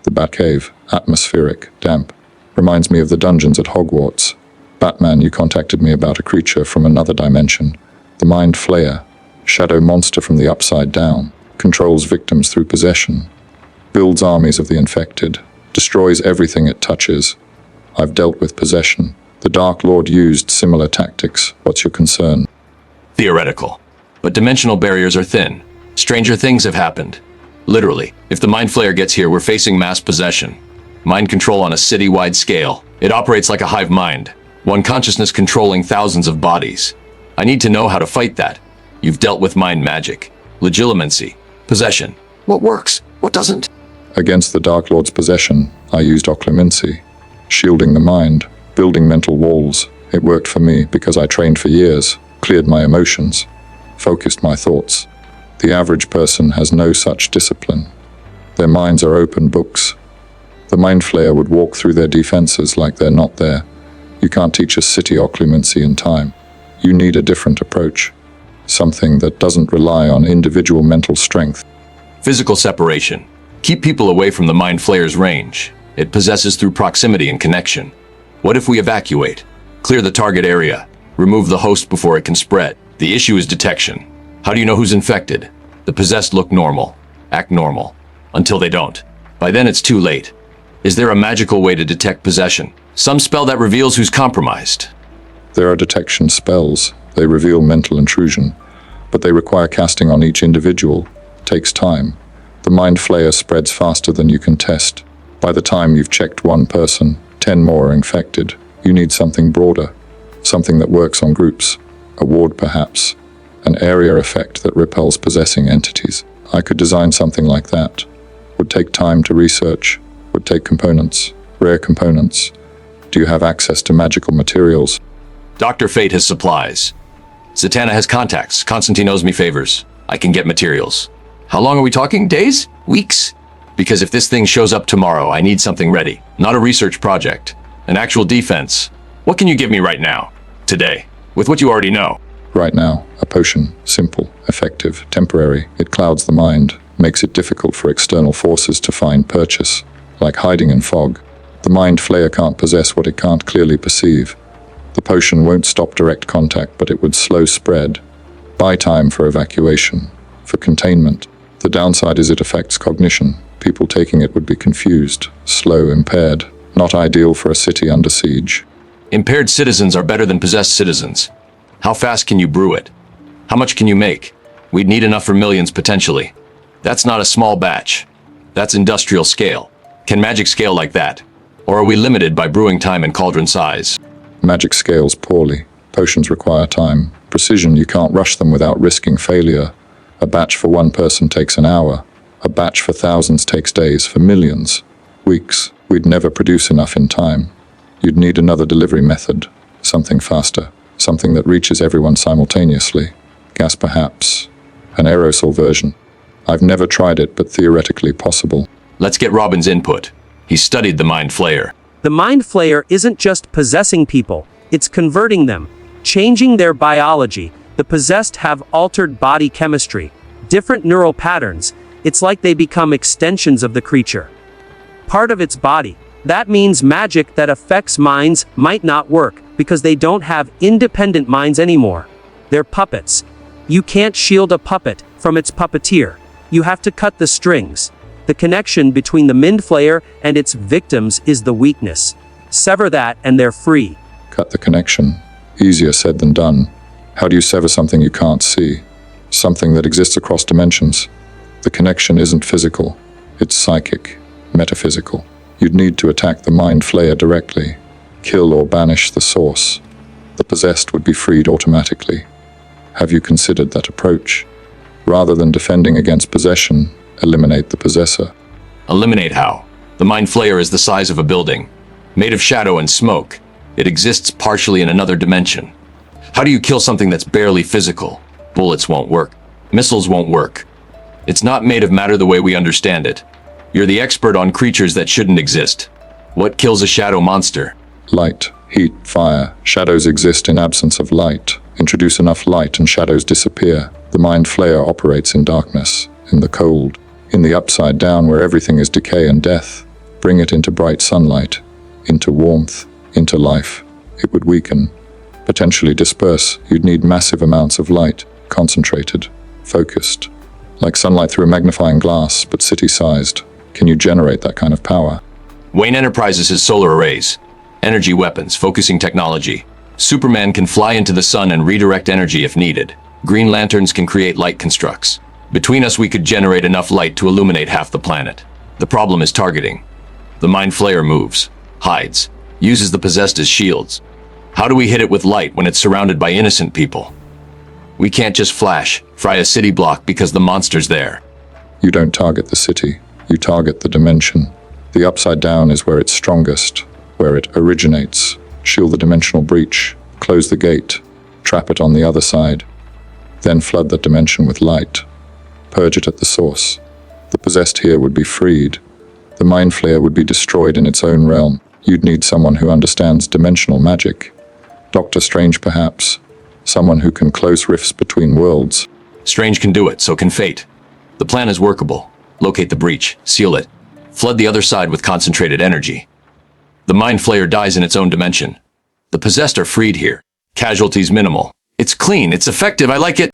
The Batcave, atmospheric, damp. Reminds me of the dungeons at Hogwarts. Batman, you contacted me about a creature from another dimension. The Mind Flayer, shadow monster from the upside down. Controls victims through possession. Builds armies of the infected. Destroys everything it touches. I've dealt with possession. The Dark Lord used similar tactics. What's your concern? Theoretical. But dimensional barriers are thin. Stranger things have happened. Literally, if the Mind Flayer gets here, we're facing mass possession. Mind control on a city-wide scale. It operates like a hive mind. One consciousness controlling thousands of bodies. I need to know how to fight that. You've dealt with mind magic, legitimacy, possession. What works? What doesn't? Against the Dark Lord's possession, I used occlumency. Shielding the mind, building mental walls. It worked for me because I trained for years, cleared my emotions, focused my thoughts. The average person has no such discipline. Their minds are open books. The Mind Flayer would walk through their defenses like they're not there. You can't teach a city occlumency in time. You need a different approach. Something that doesn't rely on individual mental strength. Physical separation. Keep people away from the Mind Flayer's range. It possesses through proximity and connection. What if we evacuate? Clear the target area. Remove the host before it can spread. The issue is detection. How do you know who's infected? The possessed look normal, act normal, until they don't. By then it's too late. Is there a magical way to detect possession? Some spell that reveals who's compromised? There are detection spells. They reveal mental intrusion, but they require casting on each individual. Takes time. The Mind Flayer spreads faster than you can test. By the time you've checked one person, 10 more are infected. You need something broader, something that works on groups. A ward perhaps. An area effect that repels possessing entities. I could design something like that. Would take time to research. Would take components, rare components. Do you have access to magical materials? Dr. Fate has supplies. Zatanna has contacts. Constantine owes me favors. I can get materials. How long are we talking? Days? Weeks? Because if this thing shows up tomorrow, I need something ready. Not a research project. An actual defense. What can you give me right now? Today. With what you already know. Right now, a potion. Simple, effective, temporary. It clouds the mind. Makes it difficult for external forces to find purchase. Like hiding in fog. The Mind Flayer can't possess what it can't clearly perceive. The potion won't stop direct contact, but it would slow spread. Buy time for evacuation. For containment. The downside is it affects cognition. People taking it would be confused, slow, impaired. Not ideal for a city under siege. Impaired citizens are better than possessed citizens. How fast can you brew it? How much can you make? We'd need enough for millions potentially. That's not a small batch. That's industrial scale. Can magic scale like that? Or are we limited by brewing time and cauldron size? Magic scales poorly. Potions require time. Precision, you can't rush them without risking failure. A batch for one person takes an hour. A batch for thousands takes days, for millions. Weeks. We'd never produce enough in time. You'd need another delivery method. Something faster. Something that reaches everyone simultaneously. Gas perhaps. An aerosol version. I've never tried it, but theoretically possible. Let's get Robin's input. He studied the Mind Flayer. The Mind Flayer isn't just possessing people, it's converting them, changing their biology. The possessed have altered body chemistry, different neural patterns. It's like they become extensions of the creature. Part of its body. That means magic that affects minds might not work, because they don't have independent minds anymore. They're puppets. You can't shield a puppet from its puppeteer. You have to cut the strings. The connection between the Mind Flayer and its victims is the weakness. Sever that and they're free. Cut the connection. Easier said than done. How do you sever something you can't see? Something that exists across dimensions? The connection isn't physical. It's psychic, metaphysical. You'd need to attack the Mind Flayer directly. Kill or banish the source. The possessed would be freed automatically. Have you considered that approach? Rather than defending against possession, eliminate the possessor. Eliminate how? The Mind Flayer is the size of a building, made of shadow and smoke. It exists partially in another dimension. How do you kill something that's barely physical? Bullets won't work. Missiles won't work. It's not made of matter the way we understand it. You're the expert on creatures that shouldn't exist. What kills a shadow monster? Light, heat, fire. Shadows exist in absence of light. Introduce enough light and shadows disappear. The Mind Flayer operates in darkness, in the cold, in the upside down where everything is decay and death. Bring it into bright sunlight, into warmth, into life. It would weaken, potentially disperse. You'd need massive amounts of light, concentrated, focused. Like sunlight through a magnifying glass, but city-sized. Can you generate that kind of power? Wayne Enterprises has solar arrays, energy weapons, focusing technology. Superman can fly into the sun and redirect energy if needed. Green Lanterns can create light constructs. Between us, we could generate enough light to illuminate half the planet. The problem is targeting. The Mind Flayer moves, hides, uses the possessed as shields. How do we hit it with light when it's surrounded by innocent people? We can't just fry a city block because the monster's there. You don't target the city, you target the dimension. The Upside Down is where it's strongest, where it originates. Shield the dimensional breach, close the gate, trap it on the other side. Then flood that dimension with light. Purge it at the source. The possessed here would be freed. The Mind Flayer would be destroyed in its own realm. You'd need someone who understands dimensional magic. Doctor Strange, perhaps. Someone who can close rifts between worlds. Strange can do it, so can Fate. The plan is workable. Locate the breach, seal it, flood the other side with concentrated energy. The Mind Flayer dies in its own dimension. The possessed are freed here. Casualties minimal. It's clean, it's effective, I like it.